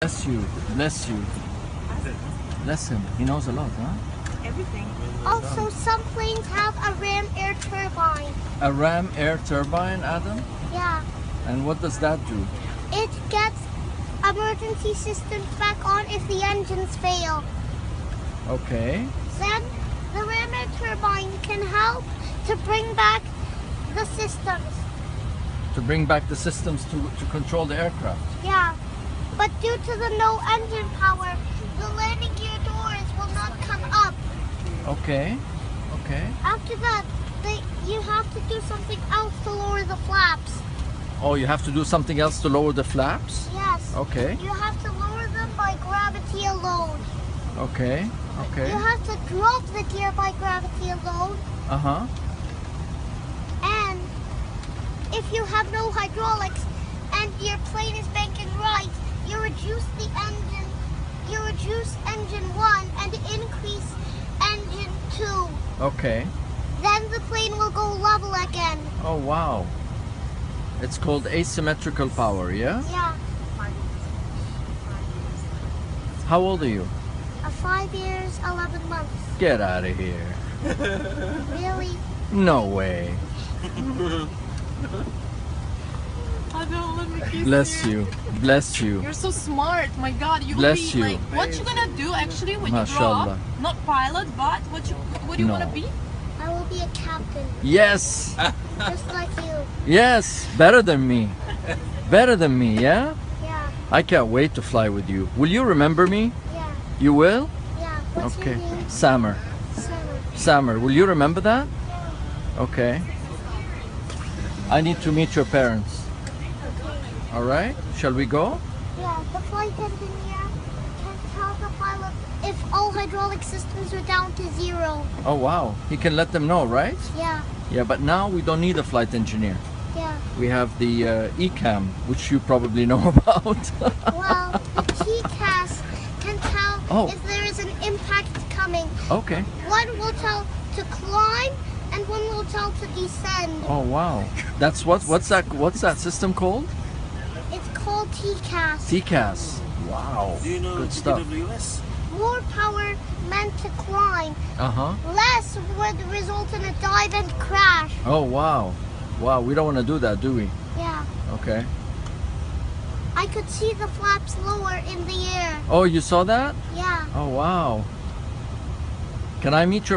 Bless you. Bless you. Bless him. He knows a lot, huh? Everything. Also, some planes have a ram air turbine. A ram air turbine, Adam? Yeah. And what does that do? It gets emergency systems back on if the engines fail. Okay. Then the ram air turbine can help to bring back the systems. To bring back the systems to control the aircraft. Yeah. But due to the no engine power, the landing gear doors will not come up. Okay. Okay. After that, you have to do something else to lower the flaps. Oh, you have to do something else to lower the flaps? Yes. Okay. You have to lower them by gravity alone. Okay. Okay. You have to drop the gear by gravity alone. Uh-huh. And if you have no hydraulics and your plane is banking right, you reduce the engine. You reduce engine 1 and increase engine 2. Okay. Then the plane will go level again. Oh, wow. It's called asymmetrical power, yeah? Yeah. How old are you? 5 years, 11 months. Get out of here. Really? No way. I don't let me kiss Bless you. Bless you. You're so smart. My God, you Bless will be you. like. What you gonna do actually when you grow Mashallah. up? Not pilot, but what do you No. wanna be? I will be a captain, Yes. just like you. Yes. Better than me. Better than me, yeah? Yeah, I can't wait to fly with you. Will you remember me? yeah, You will? yeah. What's Okay. your name? Sammer. Sarah. Sammer, will you remember that? Okay. I need to meet your parents. Okay. All right? Shall we go? Yeah, the flight engineer can tell the pilot if all hydraulic systems are down to 0. Oh, wow. He can let them know, right? Yeah, Yeah, but now we don't need a flight engineer. yeah. We have the ECAM, which you probably know about. Well, TCAS can tell Oh. if there is an impact coming. Okay. One will tell to climb and one will tell to descend. Oh, wow. That's what's that system called? It's called TCAS. TCAS. Wow. Do you know Good stuff. TWS? More power meant to climb. Uh-huh. Less would result in a dive and crash. Oh, wow. Wow, we don't want to do that, do we? Yeah. Okay. I could see the flaps lower in the air. Oh, you saw that? Yeah. Oh, wow. Can I meet your